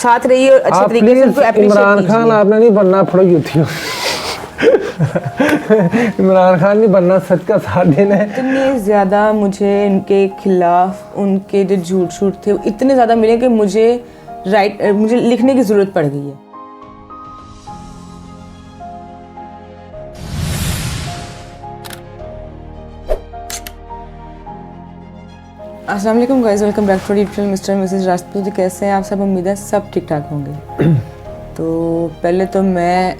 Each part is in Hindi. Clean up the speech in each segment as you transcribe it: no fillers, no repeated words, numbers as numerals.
साथ रहिए और अच्छे तरीके से उनको अप्रिशिएट कीजिए। इमरान खान आपने नहीं बनना, थोड़ा यूट्यूब इमरान खान नहीं बनना, सच का साथ देना है। इतने ज़्यादा मुझे इनके खिलाफ उनके जो झूठ थे इतने ज़्यादा मिले कि मुझे लिखने की ज़रूरत पड़ गई है। अस्सलाम वालेकुम guys, welcome back to YouTube channel mister Mrs Rajput. कैसे हैं आप सब? उम्मीद है सब ठीक ठाक होंगे। तो पहले तो मैं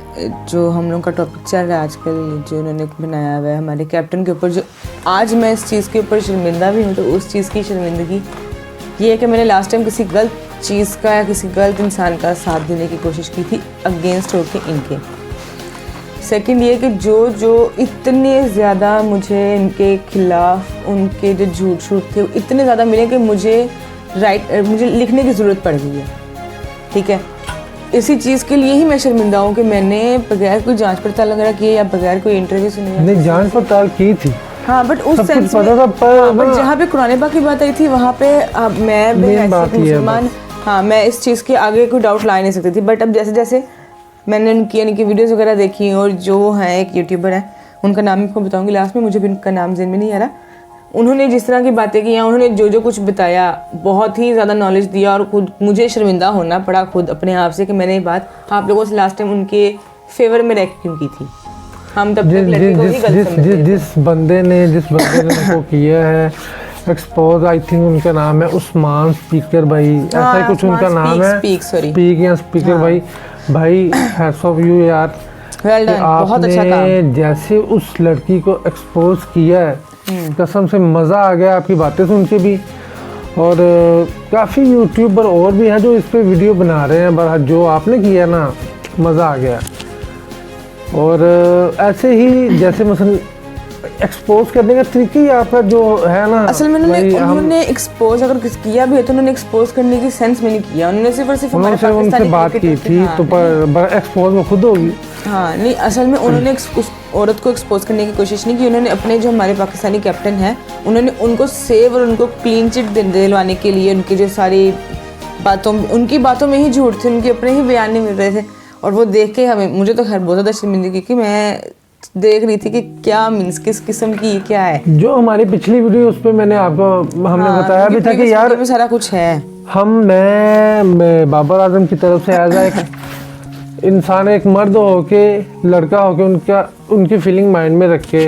जो हम लोग का टॉपिक चल रहा है आजकल, जो उन्होंने बनाया हुआ है हमारे कैप्टन के ऊपर, जो आज मैं इस चीज़ के ऊपर शर्मिंदा भी हूँ, तो उस चीज़ की शर्मिंदगी ये है कि मैंने लास्ट टाइम किसी गलत चीज़ का या किसी गलत इंसान का साथ देने की कोशिश की थी अगेंस्ट होके इनके। सेकंड ये कि जो इतने ज़्यादा मुझे इनके खिलाफ उनके जो झूठ थे इतने ज़्यादा मिले कि मुझे लिखने की ज़रूरत पड़ गई है। ठीक है, इसी चीज़ के लिए ही मैं शर्मिंदा हूँ कि मैंने बगैर कोई जांच पड़ताल वगैरह किए या बगैर कोई इंटरव्यू सुने। नहीं, जांच पड़ताल की थी। हाँ, बट उस सेंस में बट जहाँ पे कुरान पाक की बात आई थी वहाँ पे मैं मुसलमान, हाँ, मैं इस चीज़ के आगे कोई डाउट ला नहीं सकती थी। बट अब जैसे जैसे मैंने उनकी वीडियोस वगैरह देखी, और जो है एक यूट्यूबर है, उनका नाम आपको बताऊंगी लास्ट में, मुझे भी उनका नाम ज़हन में नहीं आ रहा। उन्होंने जिस तरह की बातें की हैं, उन्होंने जो कुछ बताया, बहुत ही ज़्यादा नॉलेज दिया, और खुद मुझे शर्मिंदा होना पड़ा खुद अपने आप से कि मैंने ये बात आप लोगों से लास्ट टाइम उनके फेवर में रिएक्ट क्यों की थी। हम तब तक लड़के को ही गलत समझते थे। जिस बंदे ने उनको किया है एक्सपोज, आई थिंक उनका नाम है उस्मान स्पीकर भाई, ऐसा ही कुछ उनका नाम है, स्पीकर भाई हैट्स ऑफ यू यार। बहुत अच्छा काम। जैसे उस लड़की को एक्सपोज किया है, कसम से मज़ा आ गया आपकी बातें सुन के भी। और काफ़ी यूट्यूबर और भी हैं जो इस पे वीडियो बना रहे हैं, पर जो आपने किया ना, मज़ा आ गया। और ऐसे ही जैसे मसलन एक्सपोज करने का तरीका ही आपका जो है ना, असल में उन्होंने एक्सपोज अगर किया भी है तो उन्होंने एक्सपोज करने की सेंस में नहीं किया। उन्होंने सिर्फ और सिर्फ हमारे पाकिस्तानी बात की थी। हाँ, तो पर एक्सपोज वो खुद होगी। हाँ नहीं, असल में उन्होंने उस औरत को एक्सपोज करने की कोशिश नहीं की। उन्होंने अपने जो हमारे पाकिस्तानी कैप्टन हैं, उन्होंने उनको सेव और उनको क्लीन चिट दिलवाने के लिए उनकी जो सारी उनकी बातों में ही झूठ थे, उनके अपने ही बयान नहीं मिल रहे थे। और वो देख के मुझे तो खैर बहुत ज़्यादा शर्मिंदगी की। मैं देख रही थी कि क्या मीन्स किस किस्म की क्या है। जो हमारी पिछली वीडियो उस पर हमने बताया भी था कि यार सारा कुछ है। मैं बाबर आजम की तरफ से एज एक इंसान, एक मर्द होके, लड़का होके उनकी फीलिंग माइंड में रख के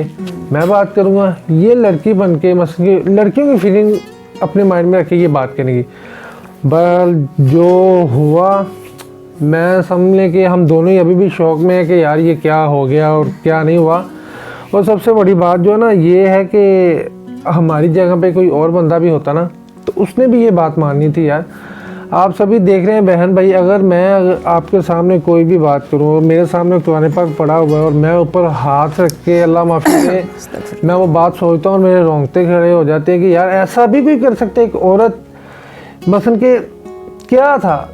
मैं बात करूँगा। ये लड़की बन के मसलन लड़कियों की फीलिंग अपने माइंड में रख के ये बात करेंगी। पर जो हुआ, मैं समझ लें कि हम दोनों ही अभी भी शौक में है कि यार ये क्या हो गया और क्या नहीं हुआ। और सबसे बड़ी बात जो है ना, ये है कि हमारी जगह पे कोई और बंदा भी होता ना, तो उसने भी ये बात माननी थी यार। आप सभी देख रहे हैं बहन भाई, अगर आपके सामने कोई भी बात करूँ, मेरे सामने कुरान पाक पड़ा हुआ है और मैं ऊपर हाथ रख के अल्लाह माफ़ी दे मैं वो बात सोचता हूँ और मेरे रोंगटे खड़े हो जाते हैं कि यार ऐसा भी कोई कर सकते। एक औरत मसलन के क्या था,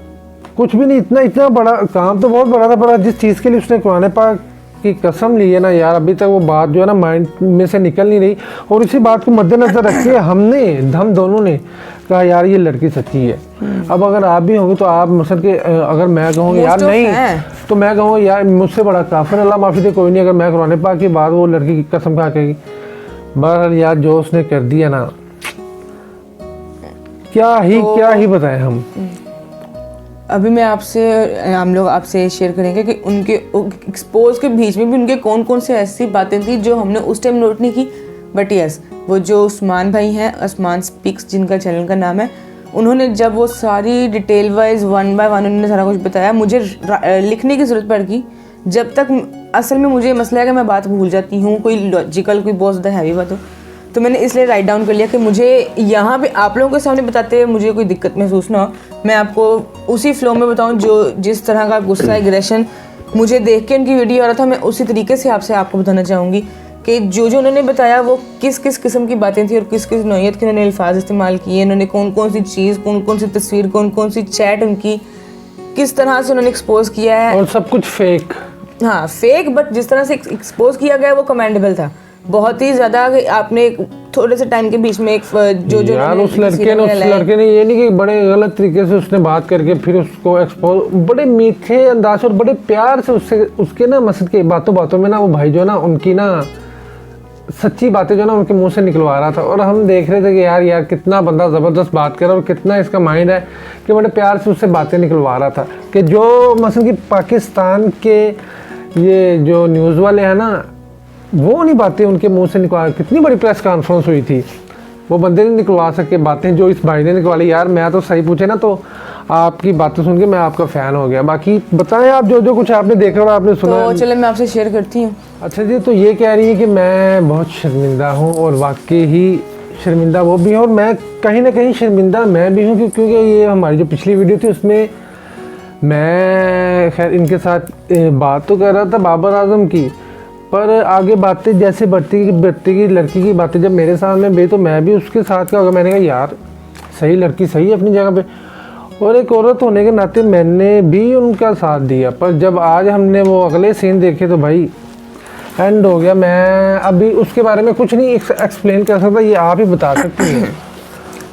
कुछ भी नहीं, इतना बड़ा काम तो बहुत बड़ा था, पर जिस चीज़ के लिए उसने कुरान पाक की कसम ली है ना यार, अभी तक वो बात जो है ना माइंड में से निकल नहीं रही। और इसी बात को मद्देनजर रख के हम दोनों ने कहा यार ये लड़की सच्ची है। अब अगर आप भी होंगे तो आप मसलन के अगर मैं कहूँ यार नहीं, तो मैं कहूँ यार मुझसे बड़ा काफिर अल्लाह माफ़ी दे कोई नहीं, अगर मैं कुरान पाक की बात वो लड़की की कसम खा के। बहरहाल यार जो उसने कर दिया ना, क्या ही बताएं हम। अभी हम लोग आपसे शेयर करेंगे कि उनके एक्सपोज के बीच में भी उनके कौन कौन से ऐसी बातें थी जो हमने उस टाइम नोट नहीं की। बट यस, वो जो उस्मान भाई हैं, उस्मान स्पीक्स जिनका चैनल का नाम है, उन्होंने जब वो सारी डिटेल वाइज 1 by 1 उन्होंने सारा कुछ बताया, मुझे लिखने की ज़रूरत पड़ गई। जब तक असल में मुझे मसला है कि मैं बात भूल जाती हूँ, कोई लॉजिकल कोई बहुत ज़्यादा हैवी बात हो, तो मैंने इसलिए राइट डाउन कर लिया कि मुझे यहाँ पे आप लोगों के सामने बताते हुए मुझे कोई दिक्कत महसूस ना हो। मैं आपको उसी फ्लो में बताऊँ जिस तरह का गुस्सा, एग्रेशन मुझे देख के उनकी वीडियो आ रहा था, मैं उसी तरीके से आपको बताना चाहूँगी कि जो उन्होंने बताया वो किस किस्म की बातें थी और किस नौयत के उन्होंने अल्फाज इस्तेमाल किए, उन्होंने कौन कौन सी चीज़, कौन कौन सी तस्वीर, कौन कौन सी चैट उनकी किस तरह से उन्होंने एक्सपोज किया है। और सब कुछ फेक, हाँ फेक, बट जिस तरह से एक्सपोज किया गया वो कमेंडेबल था। बहुत ही ज़्यादा आपने थोड़े से टाइम के बीच में एक जो यार उन्होंने उस लड़के ने ये नहीं कि बड़े गलत तरीके से उसने बात करके फिर उसको एक्सपोज, बड़े मीठे अंदाज और बड़े प्यार से उससे उसके ना मकसद के बातों में ना वो भाई जो ना उनकी ना सच्ची बातें जो ना उनके मुंह से निकलवा रहा था। और हम देख रहे थे कि यार कितना बंदा ज़बरदस्त बात कर रहा है और कितना इसका माइंड है कि बड़े प्यार से उससे बातें निकलवा रहा था। कि जो मसलन कि पाकिस्तान के ये जो न्यूज़ वाले हैं ना, वो नहीं बातें उनके मुंह से निकलवा, कितनी बड़ी प्रेस कॉन्फ्रेंस हुई थी, वो बंदे नहीं निकलवा सके बातें जो इस भाई ने निकलवाई। यार मैं तो सही पूछे ना तो आपकी बातें सुन के मैं आपका फ़ैन हो गया। बाकी बताएं आप जो कुछ आपने देखा और आपने सुना। तो चलो मैं आपसे शेयर करती हूँ। अच्छा जी, तो ये कह रही है कि मैं बहुत शर्मिंदा हूँ और वाकई ही शर्मिंदा वो भी है और मैं कहीं ना कहीं शर्मिंदा मैं भी हूँ क्योंकि ये हमारी जो पिछली वीडियो थी उसमें मैं खैर इनके साथ बात तो कर रहा था बाबर आजम की, पर आगे बातें जैसे बढ़ती की लड़की की बातें जब मेरे सामने गई तो मैं भी उसके साथ क्या होगा, मैंने कहा यार सही लड़की सही है अपनी जगह पे और एक औरत होने के नाते मैंने भी उनका साथ दिया। पर जब आज हमने वो अगले सीन देखे तो भाई एंड हो गया। मैं अभी उसके बारे में कुछ नहीं एक्सप्लेन कर सकता, ये आप ही बता सकती हैं।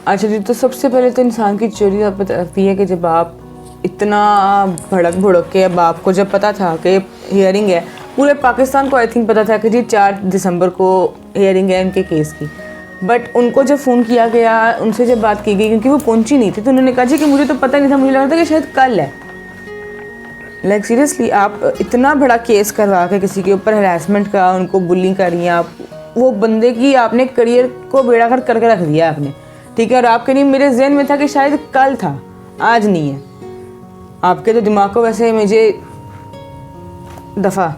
अच्छा जी, तो सबसे पहले तो इंसान की चोरी आप बताती है कि जब आप इतना भड़क के, अब आपको जब पता था कि हियरिंग है, पूरे पाकिस्तान को आई थिंक पता था कि जी 4 दिसंबर को हियरिंग है उनके केस की, बट उनको जब फ़ोन किया गया, उनसे जब बात की गई, क्योंकि वो पहुंची नहीं थी, तो उन्होंने कहा जी कि मुझे तो पता नहीं था, मुझे लगा था कि शायद कल है। लाइक सीरियसली आप इतना बड़ा केस करवा के किसी के ऊपर हरासमेंट का, उनको बुलिंग कर रही हैं आप, वो बंदे की आपने करियर को बेड़ागर्क करके रख दिया आपने, ठीक है। और आपके नहीं, मेरे जहन में था कि शायद कल था, आज नहीं है। आपके तो दिमाग को वैसे मुझे दफ़ा।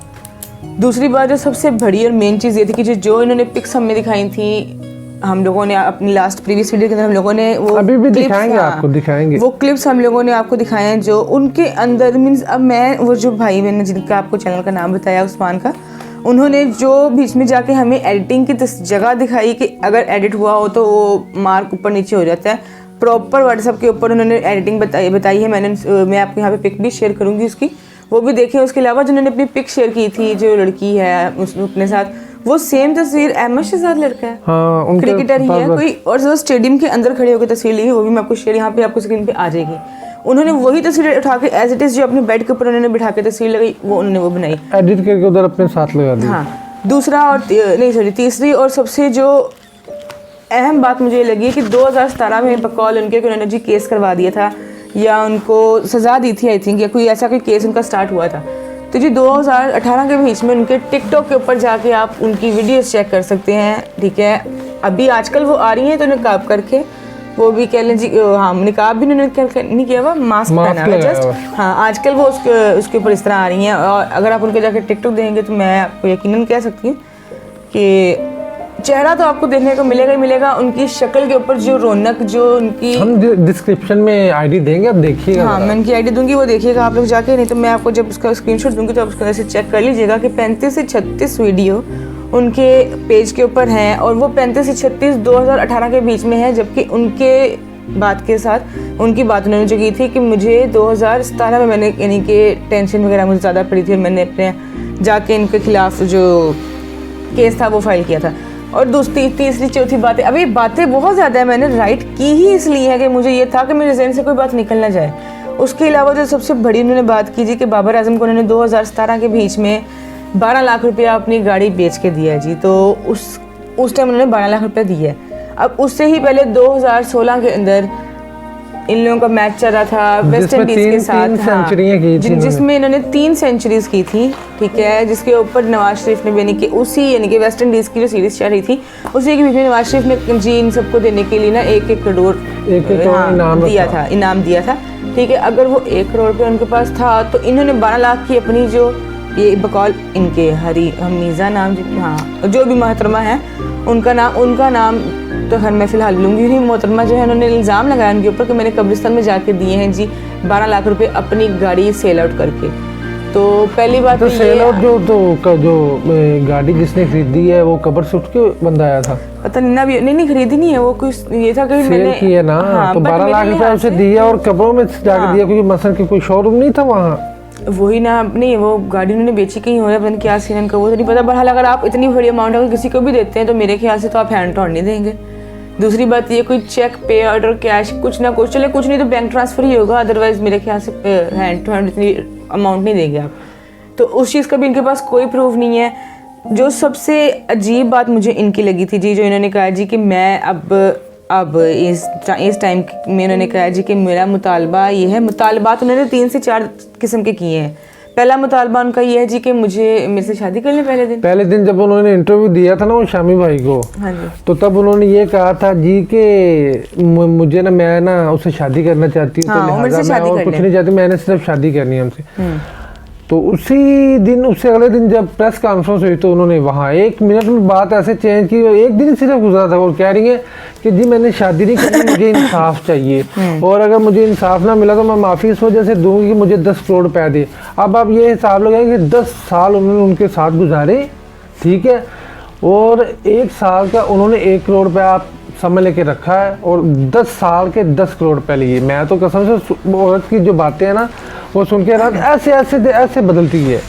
दूसरी बात जो सबसे बड़ी और मेन चीज़ ये थी कि जो इन्होंने पिक्स हमें दिखाई थी, हम लोगों ने अपनी लास्ट प्रीवियस वीडियो के अंदर हम लोगों ने वो अभी भी दिखाएंगे, आपको दिखाएंगे वो क्लिप्स हम लोगों ने आपको दिखाए हैं जो उनके अंदर मीन्स। अब मैं वो जो भाई मैंने जिनका आपको चैनल का नाम बताया उस्मान का, उन्होंने जो बीच में जाके हमें एडिटिंग की जगह दिखाई कि अगर एडिट हुआ हो तो वो मार्क ऊपर नीचे हो जाता है, प्रॉपर व्हाट्सएप के ऊपर उन्होंने एडिटिंग बताई है। मैं आपको यहाँ पे पिक भी शेयर करूँगी उसकी, वो भी देखें। उसके अलावा जिन्होंने अपनी पिक शेयर की थी, जो लड़की है उसने अपने साथ, वो सेम तस्वीर अहमद शहजाद लड़का है, हाँ, क्रिकेटर ही है कोई, और जो स्टेडियम के अंदर खड़े होकर तस्वीर ली, वो भी मैं आपको शेयर यहाँ पे आपको स्क्रीन पे आ जाएगी। उन्होंने वही तस्वीर उठा के एज इट इज जो अपने बेड के ऊपर उन्होंने बिठा के तस्वीर लगाई, वो उन्होंने वो बनाई, एडिट करके उधर अपने साथ लगा दी। हाँ। दूसरा और नहीं सॉरी तीसरी और सबसे जो अहम बात मुझे लगी है कि 2017 में बकौल उनके उन्होंने जी केस करवा दिया था या उनको सज़ा दी थी आई थिंक, या कोई ऐसा कोई केस उनका स्टार्ट हुआ था। तो जी 2018 के बीच में उनके टिकटॉक के ऊपर जाके आप उनकी वीडियोस चेक कर सकते हैं, ठीक है। अभी आजकल वो आ रही हैं तो निकाब करके, वो भी कह लें जी, हाँ निकाब भी उन्होंने नहीं किया हुआ, मास्क पहना हुआ जस्ट, हाँ। आजकल वो उसके ऊपर इस तरह आ रही हैं, और अगर आप उनके जाके टिकटॉक देखेंगे तो मैं आपको यकीनन कह सकती हूँ कि चेहरा तो आपको देखने को मिलेगा ही मिलेगा, उनकी शक्ल के ऊपर जो रौनक, जो उनकी, हम डिस्क्रिप्शन में आईडी देंगे, आप देखिएगा। हाँ मैं उनकी आईडी दूंगी, वो देखिएगा आप लोग जाके, नहीं तो मैं आपको जब उसका स्क्रीनशॉट दूंगी तो आप उसको ऐसे चेक कर लीजिएगा कि 35 से 36 वीडियो उनके पेज के ऊपर हैं, और वो 35 से 36 2018 के बीच में है, जबकि उनके बात के साथ उनकी बात उन्होंने जो की थी कि मुझे 2017 में मैंने यानी कि टेंशन वगैरह मुझे ज़्यादा पड़ी थी और मैंने अपने जाके इनके खिलाफ जो केस था वो फाइल किया था। और दूसरी तीसरी चौथी बातें, अभी बातें बहुत ज़्यादा है, मैंने राइट की ही इसलिए है कि मुझे ये था कि मेरे जहन से कोई बात निकल ना जाए। उसके अलावा जो सबसे बड़ी उन्होंने बात की जी कि बाबर आजम को उन्होंने 2017 के बीच में 12 लाख रुपया अपनी गाड़ी बेच के दिया है जी, तो उस टाइम उन्होंने 12 लाख रुपया दिया है। अब उससे ही पहले 2016 के अंदर इन लोगों का मैच चल रहा था वेस्ट इंडीज के साथ, जिसमें इन्होंने 3 सेंचुरीज की थी, ठीक है, जिसके ऊपर नवाज शरीफ ने भी यानी कि उसी यानी कि वेस्ट इंडीज की जो सीरीज चल रही थी उसी के बीच में नवाज शरीफ ने जी इन सबको देने के लिए ना 1-1 करोड़ इनाम दिया था, ठीक है। अगर वो 1 करोड़ रुपये उनके पास था तो इन्होंने 12 लाख की अपनी जो ये बकौल इनके हमीज़ा नाम, हाँ जो भी मोहतरमा है उनका नाम तो खैर मैं फ़िलहाल लूँगी नहीं। मोहतरमा जो है उन्होंने इल्ज़ाम लगाया उनके ऊपर कि मैंने कब्रिस्तान में जाके दिए हैं जी 12 लाख रुपए अपनी गाड़ी सेल आउट करके। तो पहली बात तो सेल आउट जो गाड़ी जिसने खरीदी है वो कब्र से उठ के बंदा आया था, पता नहीं ना, नहीं खरीदी नहीं है वो, कुछ ये था कि मैंने की है ना, तो 12 लाख रुपए उसे दिया और कब्रों में जाके दिया, क्योंकि मसलन कि कोई शोरूम नहीं था वहाँ, वही ना, नहीं वो गाड़ी उन्होंने बेची कहीं हो रहा है, पता नहीं क्या सीन इनका, वो तो नहीं पता। बहरहाल अगर आप इतनी बड़ी अमाउंट अगर किसी को भी देते हैं तो मेरे ख्याल से तो आप हैंड टू हैंड नहीं देंगे। दूसरी बात ये, कोई चेक, पे ऑर्डर, कैश, कुछ ना कुछ, चले कुछ नहीं तो बैंक ट्रांसफ़र ही होगा, अदरवाइज़ मेरे ख्याल से हैंड टू हैंड इतनी अमाउंट नहीं देंगे आप। तो उस चीज़ का भी इनके पास कोई प्रूफ नहीं है। जो सबसे अजीब बात मुझे इनकी लगी थी जी, जो इन्होंने कहा जी कि मैं अब इस टाइम में इन्होंने कहा जी कि मेरा मुतालबा ये है। मुतालबात उन्होंने 3 से 4 किस्म के किए हैं। पहला मुतालबा उनका ये है जी कि मेरे से शादी कर लें पहले दिन जब उन्होंने इंटरव्यू दिया था ना वो शामी भाई को, हाँ जी, तो तब उन्होंने ये कहा था जी कि मुझे ना, मैं ना उससे शादी करना चाहती हूँ, हाँ, तो लिहाजा मैं और कुछ नहीं चाहती, मैंने सिर्फ शादी करनी है हमसे। तो उसी दिन, उससे अगले दिन जब प्रेस कॉन्फ्रेंस हुई तो उन्होंने वहाँ 1 मिनट में बात ऐसे चेंज की, 1 दिन सिर्फ गुजरा था और कह रही है कि जी मैंने शादी नहीं करनी, मुझे इंसाफ चाहिए, और अगर मुझे इंसाफ ना मिला तो मैं माफ़ी इस वजह से दूंगी कि मुझे 10 करोड़ रुपया दे। अब आप ये हिसाब लगाएं कि 10 साल उन्होंने उनके साथ गुजारे, ठीक है, और 1 साल का उन्होंने 1 करोड़ रुपया आप समय लेके रखा है, और 10 साल के 10 करोड़ रुपये लिए। मैं तो कसम से औरत की जो बातें हैं ना वो सुन के रात ऐसे बदलती है।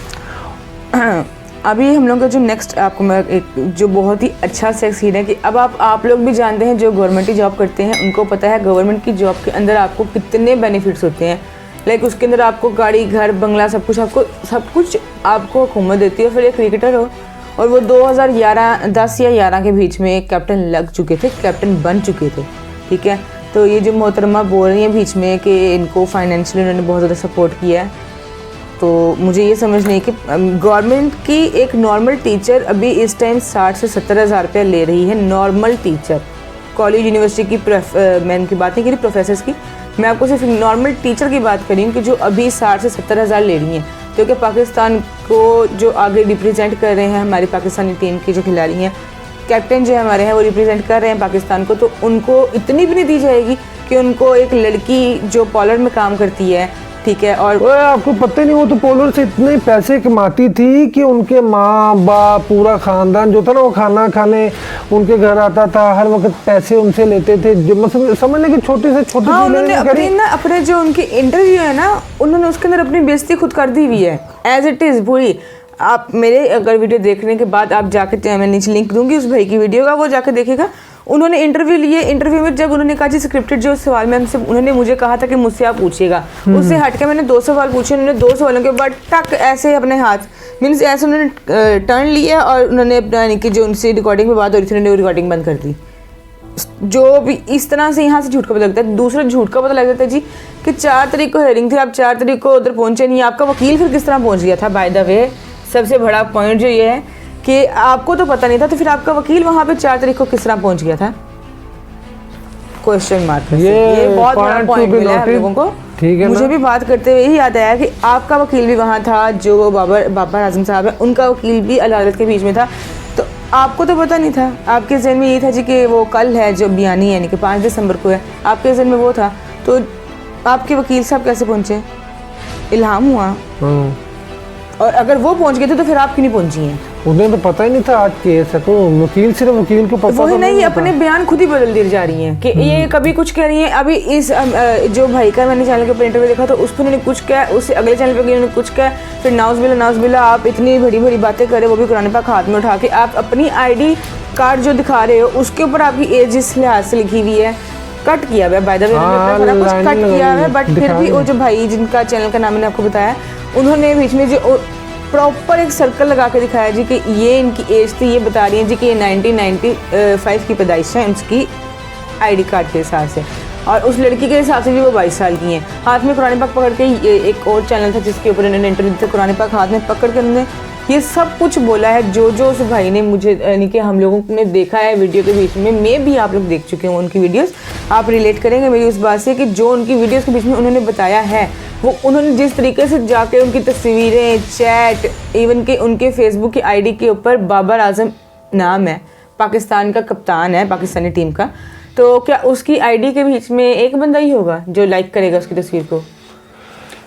अभी हम लोग का जो नेक्स्ट आपको मैं एक जो बहुत ही अच्छा सीन है कि अब आप लोग भी जानते हैं जो गवर्नमेंट की जॉब करते हैं उनको पता है गवर्नमेंट की जॉब के अंदर आपको कितने बेनिफिट्स होते हैं। लाइक उसके अंदर आपको गाड़ी, घर, बंगला, सब कुछ आपको हुकूमत देती है। फिर एक क्रिकेटर हो और वो 2010 या 11 के बीच में कैप्टन लग चुके थे, कैप्टन बन चुके थे, ठीक है। तो ये जो मोहतरमा बोल रही है बीच में कि इनको फाइनेंशियली उन्होंने बहुत ज़्यादा सपोर्ट किया है, तो मुझे ये समझ नहीं कि गवर्नमेंट की एक नॉर्मल टीचर अभी इस टाइम 60 से 70 हज़ार रुपया ले रही है। नॉर्मल टीचर, कॉलेज यूनिवर्सिटी की मैं इनकी बात नहीं करी प्रोफेसर्स की, मैं आपको सिर्फ नॉर्मल टीचर की बात करी हूँ कि जो अभी 60 से 70 हज़ार ले रही हैं, क्योंकि पाकिस्तान को जो आगे रिप्रेजेंट कर रहे हैं हमारी पाकिस्तानी टीम के जो खिलाड़ी हैं, कैप्टन जो हमारे हैं वो रिप्रेजेंट कर रहे हैं पाकिस्तान को, तो उनको इतनी भी नहीं दी जाएगी कि उनको एक लड़की जो पोलर में काम करती है, ठीक है, और आपको पता ही नहीं, वो तो पोलर से इतने पैसे कमाती थी कि उनके माँ बाप पूरा खानदान जो था ना वो खाना खाने उनके घर आता था, हर वक्त पैसे उनसे लेते थे। जो मतलब समझ लें कि छोटे से छोटे, हाँ, उन्होंने अपने जो उनकी इंटरव्यू है ना उन्होंने उसके अंदर अपनी बेइज्जती खुद कर दी हुई है एज इट इज़ पूरी। आप मेरे अगर वीडियो देखने के बाद आप जाके, मैं नीचे लिंक दूंगी उस भाई की वीडियो का, वो जाके देखेगा। उन्होंने इंटरव्यू लिए, इंटरव्यू में जब उन्होंने कहा जी स्क्रिप्टेड जो सवाल में हमसे, उन्होंने मुझे कहा था कि मुझसे आप पूछिएगा, उससे हट के मैंने 2 सवाल पूछे, उन्होंने 2 सवालों के बाद टक ऐसे अपने हाथ मीन्स ऐसे उन्होंने टर्न लिया और उन्होंने अपना यानी कि जो उनसे रिकॉर्डिंग में बात हो रही थी उन्होंने वो रिकॉर्डिंग बंद कर दी। जो भी इस तरह से यहाँ से झूठ का पता लगता है। दूसरा झूठ का पता लग जाता है जी कि 4 तारीख को हेयरिंग थी, आप 4 तारीख को उधर पहुँचे नहीं, आपका वकील फिर किस तरह पहुँच गया था। बाय द वे सबसे बड़ा पॉइंट जो ये है कि आपको तो पता नहीं था, तो फिर आपका वकील वहाँ पे 4 तारीख को किस तरह पहुँच गया था, क्वेश्चन मार्क। ये बहुत बड़ा पॉइंट मिला है हम लोगों को, ठीक है। मुझे भी बात करते हुए ही याद आया कि आपका वकील भी वहाँ था, जो बाबर आजम साहब है उनका वकील भी अदालत के बीच में था, तो आपको तो पता नहीं था। आपके जहन में ये था जी कि वो कल है जो बयानी यानी कि 5 दिसंबर को है, आपके जहन में वो था, तो आपके वकील साहब कैसे पहुँचे? इल्हाम हुआ, और अगर वो पहुंच गए थे तो फिर आप क्यों नहीं पहुंची हैं? उन्हें तो पता ही नहीं था आज केस है, तो वकील सिर्फ वकील को पता, वही नहीं, अपने बयान खुद ही बदल दी जा रही हैं कि ये कभी कुछ कह रही हैं। अभी इस जो भाई का मैंने चैनल के ऊपर इंटरव्यू देखा तो उस पर उन्होंने कुछ कहा, उससे अगले चैनल पर उन्होंने कुछ कहा, फिर नाउज़बिल्ला आप इतनी बड़ी बड़ी बातें कर रहे हो, वो भी कुरान पाक हाथ में उठा के, आप अपनी ID कार्ड जो दिखा रहे हो उसके ऊपर आपकी एज जिस लिहाज से लिखी हुई है कट किया हुआ है, बाय द वे सारा कुछ कट किया हुआ है, बट फिर भी वो जो भाई जिनका चैनल का नाम मैंने आपको बताया उन्होंने बीच में जो प्रॉपर एक सर्कल लगा के दिखाया जी कि ये इनकी एज थी, ये बता रही हैं जी कि ये 1995 की पैदाइश है उसकी ID कार्ड के हिसाब से, और उस लड़की के हिसाब से भी वो 22 साल की हैं। हाथ में कुरान पाक पकड़ के, एक और चैनल था जिसके ऊपर इन्होंने इंटरव्यू दिया, कुरान पाक हाथ में पकड़ के उन्होंने ये सब कुछ बोला है। जो उस भाई ने मुझे यानी कि हम लोगों ने देखा है वीडियो के बीच में भी आप लोग देख चुके हैं उनकी वीडियोस, आप रिलेट करेंगे मेरी उस बात से कि जो उनकी वीडियोस के बीच में उन्होंने बताया है, वो उन्होंने जिस तरीके से जाके उनकी तस्वीरें, चैट, इवन के उनके फेसबुक की ID के ऊपर बाबर आजम नाम है, पाकिस्तान का कप्तान है पाकिस्तानी टीम का, तो क्या उसकी ID के बीच में एक बंदा ही होगा जो लाइक करेगा उसकी तस्वीर को?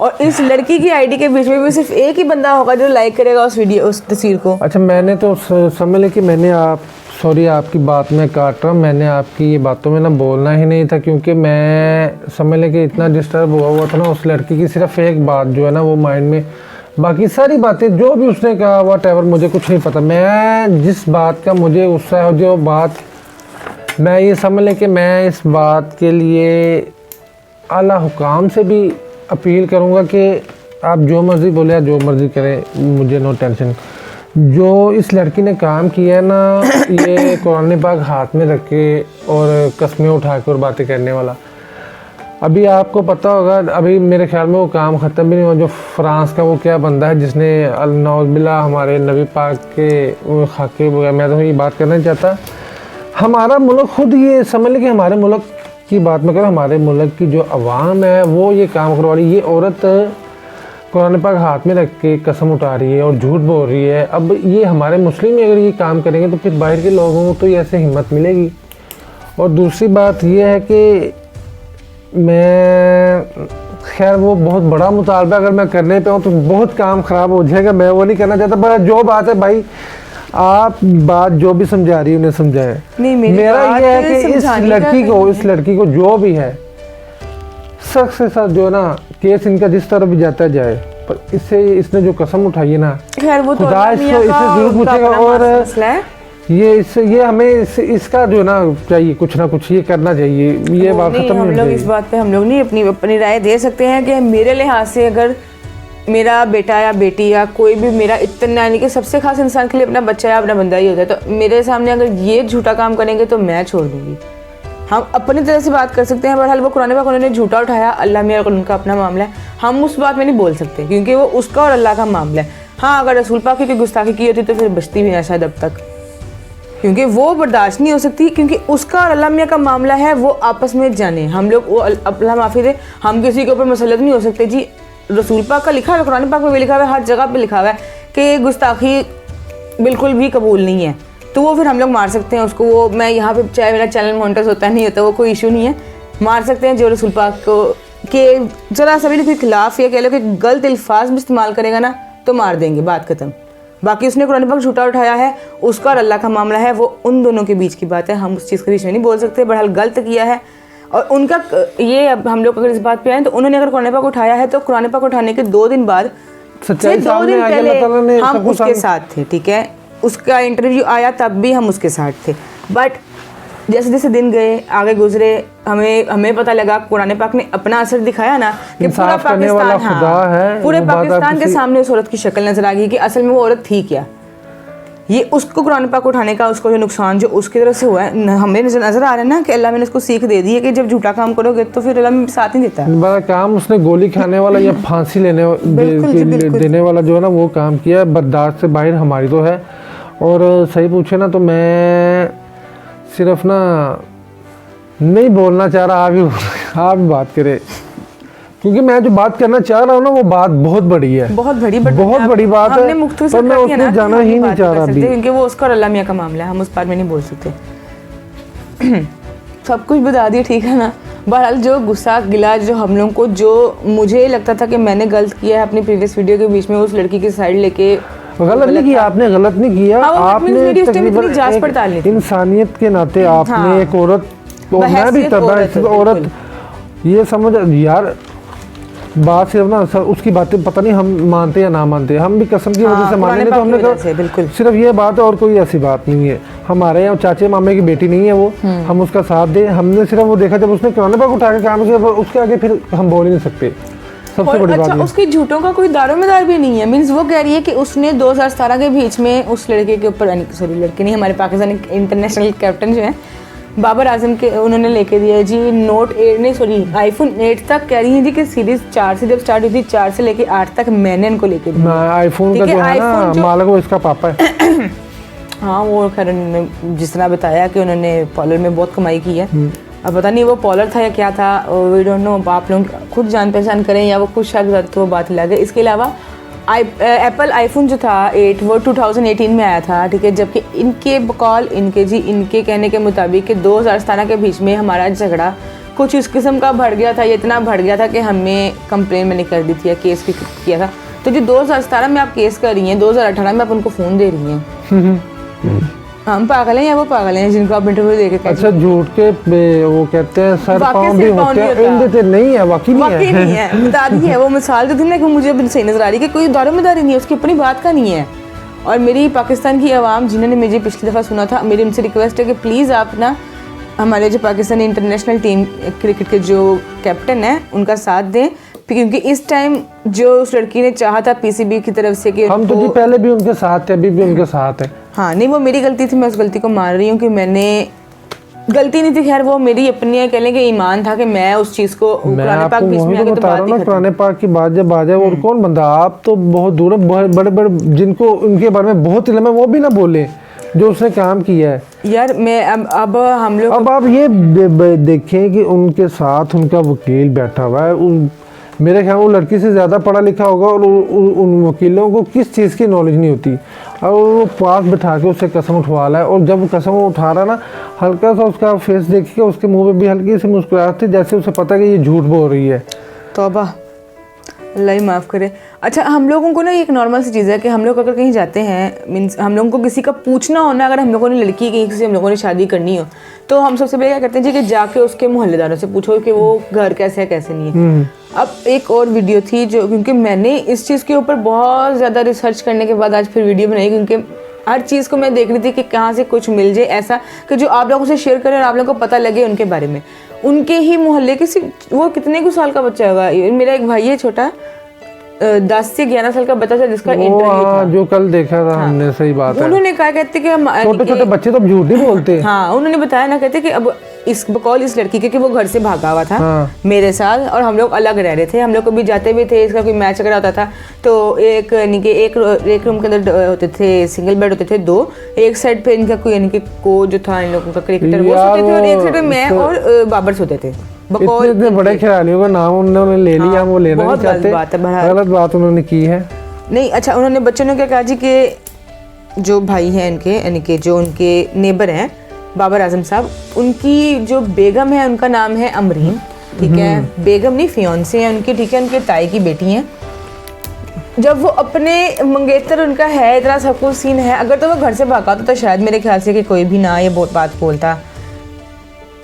और इस लड़की की ID के बीच में भी सिर्फ एक ही बंदा होगा जो लाइक करेगा उस तस्वीर को। अच्छा, मैंने तो समझ लें कि मैंने आप सॉरी आपकी बात में काट रहा हूँ, मैंने आपकी ये बातों में ना बोलना ही नहीं था, क्योंकि मैं समझ लें कि इतना डिस्टर्ब हुआ था ना उस लड़की की सिर्फ एक बात जो है ना वो माइंड में, बाकी सारी बातें जो भी उसने कहा वट एवर मुझे कुछ नहीं पता। मैं जिस बात का मुझे गुस्सा है जो बात, मैं ये समझ लें कि मैं इस बात के लिए आला हुकाम से भी अपील करूँगा कि आप जो मर्ज़ी बोले या जो मर्ज़ी करें, मुझे नो टेंशन। जो इस लड़की ने काम किया है ना, ये कुरान पाक हाथ में रख के और कस्में उठा के और बातें करने वाला, अभी आपको पता होगा, अभी मेरे ख्याल में वो काम ख़त्म भी नहीं हुआ। जो फ्रांस का वो क्या बंदा है जिसने नौज़बिल्ला हमारे नबी पाक के वो खाके वगैरह, मैं तो ये बात करना नहीं चाहता। हमारा मुल्क खुद ये समझ लें कि हमारे मुल्क की बात में करें, हमारे मुल्क की जो अवाम है वो ये काम करवा रही है। ये औरत कुरान पाक हाथ में रख के कसम उठा रही है और झूठ बोल रही है। अब ये हमारे मुस्लिम अगर ये काम करेंगे तो फिर बाहर के लोगों को तो ऐसे हिम्मत मिलेगी। और दूसरी बात ये है कि मैं खैर वो बहुत बड़ा मुतालबा अगर मैं करने पे हूँ तो बहुत काम ख़राब हो जाएगा, मैं वो नहीं करना चाहता। पर जो बात है भाई, आप बात जो भी समझा रही है उन्हें समझाएं। मेरा ये है कि इस लड़की को जो भी है सख्त से सख्त जो है ना केस इनका जिस तरह भी जाता जाए, पर इसने जो कसम उठाई है ना, खैर वो तो खुदा इससे जरूर पूछेगा। और ये हमें इसका जो है ना चाहिए कुछ ना कुछ ये करना चाहिए। ये बात खत्म हम लोग इस बात पे हम लोग नहीं अपनी राय दे सकते हैं कि मेरे लिहाज से अगर मेरा बेटा या बेटी या कोई भी मेरा इतना नहीं कि सबसे खास इंसान के लिए अपना बच्चा या अपना बंदा ही होता है, तो मेरे सामने अगर ये झूठा काम करेंगे तो मैं छोड़ दूंगी। हम अपनी तरह से बात कर सकते हैं, बहरहाल वो कुरान पाक उन्होंने झूठा उठाया, अल्लाह मियां और उनका अपना मामला है, हम उस बात में नहीं बोल सकते क्योंकि वो उसका और अल्लाह का मामला है। हाँ, अगर रसूल पाक की कोई गुस्ताखी की होती तो फिर बचती भी ना शायद अब तक, क्योंकि वो बर्दाश्त नहीं हो सकती, क्योंकि उसका और अल्लाह मियां का मामला है, वो आपस में जाने। हम लोग वो अल्लाह माफ़ी दे, हम किसी के ऊपर मुसल्लत नहीं हो सकते जी। रसूल पाक का लिखा है, कुरान पाक में भी लिखा हुआ है, हर जगह पे लिखा हुआ है कि गुस्ताखी बिल्कुल भी कबूल नहीं है, तो वो फिर हम लोग मार सकते हैं उसको। वो मैं यहाँ पे चाहे मेरा चैनल मॉनिटर होता है नहीं होता, वो कोई इशू नहीं है, मार सकते हैं जो रसूल पाक को के ज़रा सभी के खिलाफ या कह लो कि गलत अल्फाज भी इस्तेमाल करेगा ना तो मार देंगे, बात खत्म। बाकी उसने कुरान पाक झूठा उठाया है, उसका और अल्लाह का मामला है, वो उन दोनों के बीच की बात है, हम उस चीज़ के बीच में नहीं बोल सकते। बहरहाल गलत किया है और उनका ये, अब हम लोग अगर इस बात पे आए तो उन्होंने अगर कुरान पाक उठाया है तो कुरान पाक उठाने के 2 दिन बाद, 2 दिन पहले हम उसके साथ थे, ठीक है, उसका इंटरव्यू आया तब भी हम उसके साथ थे। बट जैसे जैसे दिन गए आगे गुजरे, हमें पता लगा कुरान पाक ने अपना असर दिखाया ना कि पूरा पाकिस्तान, हाँ, पूरे पाकिस्तान के सामने उस औरत की शक्ल नजर आ गई कि असल में वो औरत थी क्या। ये उसको कुरान पाक उठाने का उसको जो नुकसान जो उसकी तरफ से हुआ है, हमें नजर आ रहा है ना कि अल्लाह ने उसको सीख दे दी है कि जब झूठा काम करोगे तो फिर अल्लाह साथ नहीं देता। बड़ा काम उसने गोली खाने वाला या फांसी देने वाला जो है ना वो काम किया, बर्दाश्त से बाहर हमारी तो है। और सही पूछे ना तो मैं सिर्फ ना नहीं बोलना चाह रहा, आप भी बात करें, क्योंकि मैं जो बात करना चाह रहा हूँ ना वो बात बहुत बड़ी है, बहुत बड़ी बात है, पर मैं उसमें जाना ही नहीं चाह रहा अभी, क्योंकि वो उसका और अल्लाह मियां का मामला है, हम उस बात में नहीं बोल सकते। सब कुछ बता दिया, ठीक है ना। बहरहाल जो गुस्सा गिला जो हम लोगों को, जो मुझे लगता था कि मैंने गलत किया है अपनी प्रीवियस वीडियो के बीच में उस लड़की की साइड लेके, गलत नहीं किया आपने, गलत नहीं किया आपने, तकरीबन इंसानियत के नाते आपने एक औरत, मैं भी तब औरत, ये समझ यार बात सिर्फ ना उसकी बातें पता नहीं हम मानते या ना मानते, हम भी कसम की वजह से माने, तो हमने कहा सिर्फ ये बात है और कोई ऐसी बात नहीं है। हमारे यहाँ चाचे मामे की बेटी नहीं है वो, हम उसका साथ दें, हमने सिर्फ वो देखा जब उसने कुरान पाक उठा के काम किया, उसके आगे फिर हम बोल ही नहीं सकते। सबसे बड़ी बात उसकी झूठों का कोई दारोमदार भी नहीं है। मीन्स वो कह रही है कि उसने 2017 के बीच में उस लड़के के ऊपर, सॉरी लड़के नहीं, हमारे पाकिस्तानी इंटरनेशनल कैप्टन जो है बाबर आजम के, उन्होंने लेके दिया जी नोट 8 नहीं सॉरी आईफोन 8 तक, कह रही है जी कि सीरीज 4 से जब स्टार्ट हुई थी 4 से लेके 8 तक मैंने इनको लेके दिया। आईफोन का जो है ना मालिक वो इसका पापा है। हाँ, वो खैर उन्होंने जिस तरह बताया कि उन्होंने पॉलर में बहुत कमाई की है, अब पता नहीं वो पॉलर था या क्या था, वी डोंट नो, आप लोग खुद जान पहचान करें या वो खुद शायद, तो वो बात अलग है। इसके अलावा एप्पल आईफोन जो था 8 वो 2018 में आया था, ठीक है, जबकि इनके बकौल इनके कहने के मुताबिक कि 2017 के बीच में हमारा झगड़ा कुछ इस किस्म का बढ़ गया था, ये इतना बढ़ गया था कि हमें कंप्लेन मैंने कर दी थी या केस भी किया था। तो जो 2017 में आप केस कर रही हैं, 2018 में आप उनको फ़ोन दे रही हैं, हम पागल हैं या वो पागल हैं जिनको आप इंटरव्यू देके कहते अच्छा झूठ के वो कहते हैं सर वाकई पाँव सिर भी पाँव होते नहीं हैं, होता। इनके नहीं है, वाकई नहीं वाकई है। नहीं है, बता दी है वो मिसाल जो थी ना कि मुझे अभी सही नजर आ रही है कि कोई दारोमदारी नहीं है, उसकी अपनी बात का नहीं है। और मेरी पाकिस्तान की आवाम जिन्होंने मुझे पिछली दफ़ा सुना था, मेरी उनसे रिक्वेस्ट है कि प्लीज़ आप ना हमारे जो पाकिस्तानी इंटरनेशनल टीम क्रिकेट के जो कैप्टन है उनका साथ दें, क्योंकि इस टाइम जो उस लड़की ने चाहा था पीसीबी की तरफ से कि हम तो जी पहले भी उनके साथ थे, अभी भी उनके साथ है। हाँ नहीं, वो मेरी गलती थी, मैं उस गलती को मान रही हूँ कि मैंने गलती नहीं थी, खैर वो मेरी अपनी है, कह लें कि ईमान था कि मैं उस चीज़ को मैं कुरान पाक आपको बीच में वही आके तो तो बता बात रहा ही हूँ ना, खत्म। कुरान पाक की बात जब आ जाए और कौन बंदा, आप तो बहुत दूर है, बड़े बड़े जिनको उनके बारे में बहुत इल्म है वो भी ना बोले जो उसने काम किया है। यार मैं अब हम लोग अब आप ये देखें कि उनके साथ उनका वकील बैठा हुआ है, मेरे ख्याल वो लड़की से ज़्यादा पढ़ा लिखा होगा और उन वकीलों को किस चीज़ की नॉलेज नहीं होती, और वो पास बिठा के उससे कसम उठवा रहा है। और जब वो कसम उठा रहा ना, हल्का सा उसका फेस देखिए, उसके मुंह पे भी हल्की सी मुस्कुराहट थी, जैसे उसे पता है कि ये झूठ बोल रही है। तौबा, अल्लाह ही माफ़ करे। अच्छा, हम लोगों को ना एक नॉर्मल सी चीज़ है कि हम लोग अगर कहीं जाते हैं, मीन्स हम लोगों को किसी का पूछना हो ना, अगर हम लोगों ने लड़की कहीं से हम लोगों ने शादी करनी हो तो हम सबसे पहले क्या करते हैं जी कि जाके उसके मोहल्लेदारों से पूछो कि वो घर कैसे है कैसे नहीं है। अब एक और वीडियो थी जो, क्योंकि मैंने इस चीज़ के ऊपर बहुत ज़्यादा रिसर्च करने के बाद आज फिर वीडियो बनाई, क्योंकि हर चीज़ को मैं देख रही थी कि कहाँ से कुछ मिल जाए ऐसा कि जो आप लोगों से शेयर करें और आप लोगों को पता लगे उनके बारे में। उनके ही मोहल्ले के वो कितने कुछ साल का बच्चा होगा, मेरा एक भाई है छोटा, 10 से 11 साल का बच्चा था जिसका इंटरव्यू था, जो कल देखा था हमने, सही बात है। उन्होंने कहा, कहते कि हम छोटे छोटे बच्चे तो झूठ नहीं बोलते। हाँ, उन्होंने बताया ना, कहते कि अब इस बकौल इस लड़की के कि वो घर से भागा हुआ था मेरे साथ, और हम लोग अलग रह रहे थे, हम लोग कभी जाते भी थे, इसका कोई मैच अगर होता था तो एक यानी कि एक रूम के अंदर होते थे, सिंगल बेड होते थे 2, एक साइड पे इनका कोई यानी कि को जो था इन लोगों का क्रिकेटर वो सोते थे, और एक साइड पे मैं और बाबर सोते थे। इतने बड़े खिलाड़ियों का नाम उन्होंने ले लिया, हम वो लेना नहीं चाहते, गलत बात उन्होंने की है। नहीं अच्छा, उन्होंने बच्चों ने क्या कहा जी कि जो भाई हैं इनके यानी कि जो उनके नेबर हैं बाबर आजम साहब, उनकी जो बेगम है उनका नाम है अमरीन, ठीक है, बेगम नहीं फियांसे हैं उनकी, ठीक है, उनके ताई की बेटी हैं। जब वो अपने मंगेतर उनका है, इतना सब कुछ सीन है, अगर तो वो घर से भागा तो शायद मेरे ख्याल से कि कोई भी ना ये बहुत बात बोलता,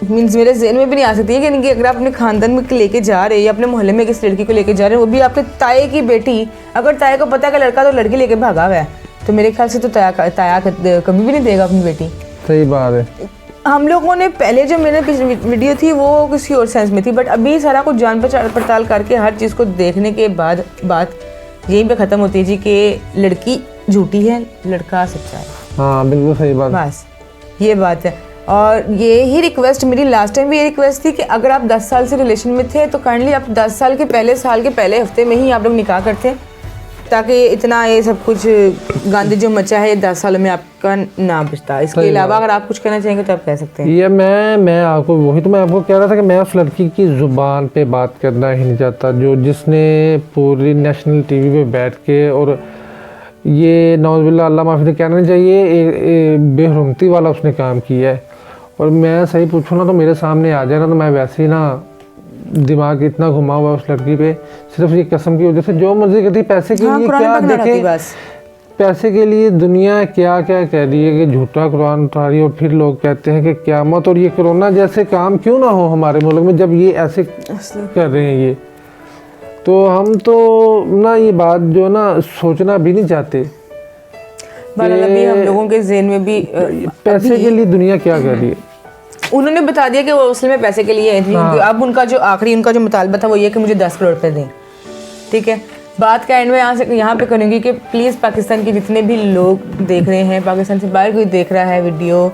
मीन्स मेरे जहन में भी नहीं आ सकती है कि अगर आप अपने खानदान में लेके जा रहे हैं या अपने मोहल्ले में किस लड़की को लेके जा रहे हैं, वो भी आपके ताए की बेटी, अगर ताए को पता है कि लड़का तो लड़की लेके भागा हुआ है तो मेरे ख्याल से तो ताया कभी भी नहीं देगा अपनी बेटी। सही बात है। हम लोगों ने पहले जो मैंने वीडियो थी वो किसी और सेंस में थी, बट अभी सारा कुछ जान पड़ताल करके हर चीज़ को देखने के बाद बात यहीं पे ख़त्म होती है जी कि लड़की झूठी है, लड़का सच्चा है। हाँ बिल्कुल सही बात, बस ये बात है। और ये ही रिक्वेस्ट मेरी लास्ट टाइम भी ये रिक्वेस्ट थी कि अगर आप 10 साल से रिलेशन में थे तो काइंडली आप 10 साल के पहले हफ्ते में ही आप लोग निकाह करते, ताकि इतना ये सब कुछ गांधी जो मचा है 10 सालों में आपका ना बचता। इसके अलावा अगर आप कुछ कहना चाहेंगे तो आप कह सकते हैं। ये मैं आपको वही तो मैं आपको कह रहा था कि मैं उस लड़की की ज़ुबान पे बात करना ही नहीं चाहता जो जिसने पूरी नेशनल टीवी पे बैठ के, और ये नौज़बिल्लाह अल्लाह माफ़ी कहना चाहिए, बेहरमती वाला उसने काम किया है। और मैं सही पूछूँ ना तो मेरे सामने आ जाए ना तो मैं वैसे ही ना दिमाग इतना घुमा हुआ उस लड़की पे, सिर्फ ये कसम की वजह से जो मर्जी करती, पैसे के लिए क्या देखें, पैसे के लिए दुनिया क्या क्या कह रही है कि झूठा कुरान उठा रही है, और फिर लोग कहते हैं कि क़यामत और ये कोरोना जैसे काम क्यों ना हो हमारे मुल्क में जब ये ऐसे कर रहे हैं ये, तो हम तो ना ये बात जो ना सोचना भी नहीं चाहते। अभी हम लोगों के ज़हन में भी पैसे के लिए दुनिया क्या कर रही है। उन्होंने बता दिया कि वो असल में पैसे के लिए है। हाँ। अब उनका जो आखिरी उनका जो मुतालबा था वो ये कि मुझे 10 करोड़ रुपए दें, ठीक है। बात का एंड में यहाँ पे करूँगी कि प्लीज़ पाकिस्तान के जितने भी लोग देख रहे हैं, पाकिस्तान से बाहर कोई देख रहा है वीडियो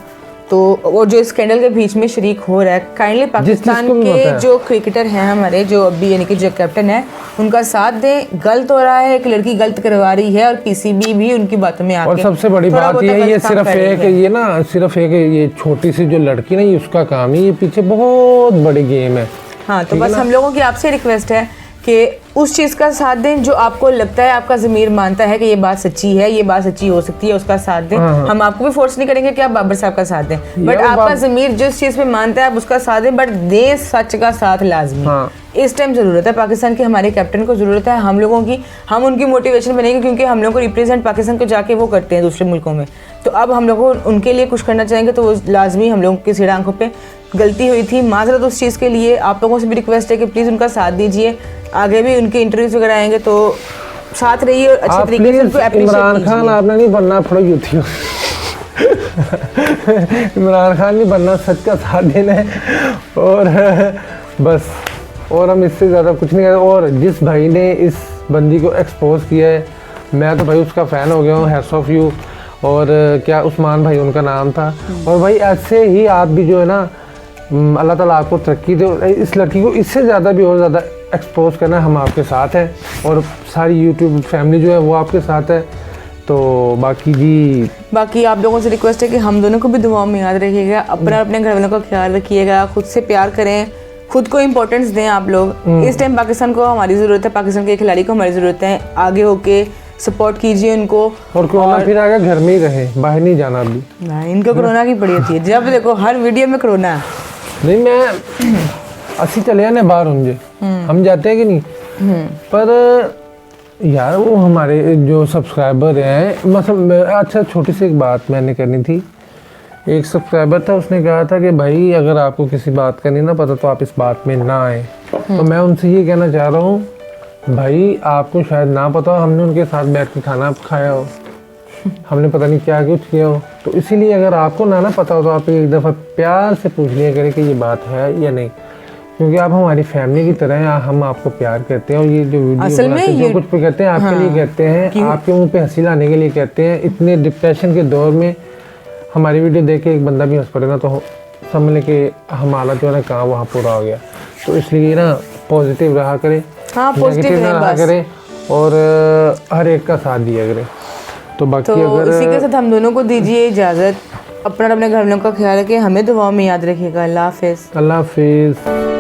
तो, और जो स्कैंडल के बीच में शरीक हो रहा है, काइंडली पाकिस्तान के जो क्रिकेटर हैं हमारे, जो अभी यानी कि जो कैप्टन है, उनका साथ दें। गलत हो रहा है, एक लड़की गलत करवा रही है और पीसीबी भी उनकी बातों में आके, और सबसे बड़ी बात ये सिर्फ एक ये ना सिर्फ एक ये छोटी सी जो लड़की ना ये उसका काम ही, ये पीछे बहुत बड़ी गेम है। हाँ, तो बस हम लोगों की आपसे रिक्वेस्ट है कि उस चीज़ का साथ दें जो आपको लगता है, आपका ज़मीर मानता है कि ये बात सच्ची है, ये बात सच्ची हो सकती है, उसका साथ दें। हम आपको भी फोर्स नहीं करेंगे कि आप बाबर साहब का साथ दें, बट आपका ज़मीर जिस चीज़ पे मानता है आप उसका साथ दें, बट दें सच का साथ लाजमी। इस टाइम ज़रूरत है पाकिस्तान के, हमारे कैप्टन को ज़रूरत है हम लोगों की, हम उनकी मोटिवेशन बनेंगे, क्योंकि हम लोग को रिप्रेजेंट पाकिस्तान को जाके वो करते हैं दूसरे मुल्कों में। तो अब हम लोग को उनके लिए कुछ करना चाहेंगे, तो वो लाजमी हम लोगों की सीधा आंखों पे गलती हुई थी, माजरत उस चीज़ के लिए। आप लोगों से भी रिक्वेस्ट है कि प्लीज़ उनका साथ दीजिए, आगे भी उनके इंटरव्यूज वगैरह आएंगे तो साथ रहिए और अच्छे तरीके से उनको appreciate इमरान खान कीजिए। आपने नहीं बनना फड़ोगी होती हो। इमरान खान नहीं बनना, सच का साथ देना है और बस, और हम इससे ज़्यादा कुछ नहीं करें। और जिस भाई ने इस बंदी को एक्सपोज किया है, मैं तो भाई उसका फ़ैन हो गया हूँ, हैट्स ऑफ यू। और क्या उस्मान भाई उनका नाम था। और भाई ऐसे ही आप भी जो है ना, अल्लाह ताला आपको तरक्की दे, इस लड़की को इससे ज़्यादा भी और ज़्यादा एक्सपोज करना, हम आपके साथ हैं और सारी यूट्यूब फैमिली जो है वो आपके साथ है। तो बाकी आप लोगों से रिक्वेस्ट है कि हम दोनों को भी दुआओं में याद रखिएगा, अपने घर वालों का ख्याल रखिएगा, खुद से प्यार करें, खुद को इम्पोर्टेंस दें आप लोग। इस टाइम पाकिस्तान को हमारी ज़रूरत है, पाकिस्तान के खिलाड़ी को हमारी ज़रूरत है, आगे होके सपोर्ट कीजिए उनको। और कोरोना फिर आगे घर में ही रहे, बाहर नहीं जाना अभी। इनको कोरोना की पड़ी होती है, जब देखो हर वीडियो में कोरोना। नहीं, मैं असी चले जाने बाहर होंगे, हम जाते हैं कि नहीं, पर यार वो हमारे जो सब्सक्राइबर हैं, मतलब अच्छा छोटी सी एक बात मैंने करनी थी। एक सब्सक्राइबर था, उसने कहा था कि भाई अगर आपको किसी बात का नहीं ना पता तो आप इस बात में ना आए। तो मैं उनसे ये कहना चाह रहा हूँ, भाई आपको शायद ना पता हो, हमने उनके साथ बैठ के खाना खाया हो, हमने पता नहीं क्या कुछ किया हो, तो इसीलिए अगर आपको ना पता हो तो आप एक दफ़ा प्यार से पूछ लिया करें कि ये बात है या नहीं, क्योंकि आप हमारी फैमिली की तरह हैं, हम आपको प्यार करते हैं। और ये जो वीडियो बनाते हैं, जो कुछ भी कहते हैं आपके लिए कहते हैं, आपके मुंह पे हंसी लाने के लिए कहते हैं। इतने डिप्रेशन के दौर में हमारी वीडियो देख के एक बंदा भी हंस पड़े ना, तो समझ लें कि हमारा जो है ना काम वहाँ पूरा हो गया। तो इसलिए ना पॉजिटिव रहा करें, नेगेटिव ना रहा करें, और हर एक का साथ दिया करें। तो बाकी अगर इसी के साथ हम दोनों को दीजिए इजाज़त, अपने घर वालों का ख्याल रखें, हमें दुआओं में याद रखिएगा। अल्लाह हाफिज़। अल्लाह हाफिज़।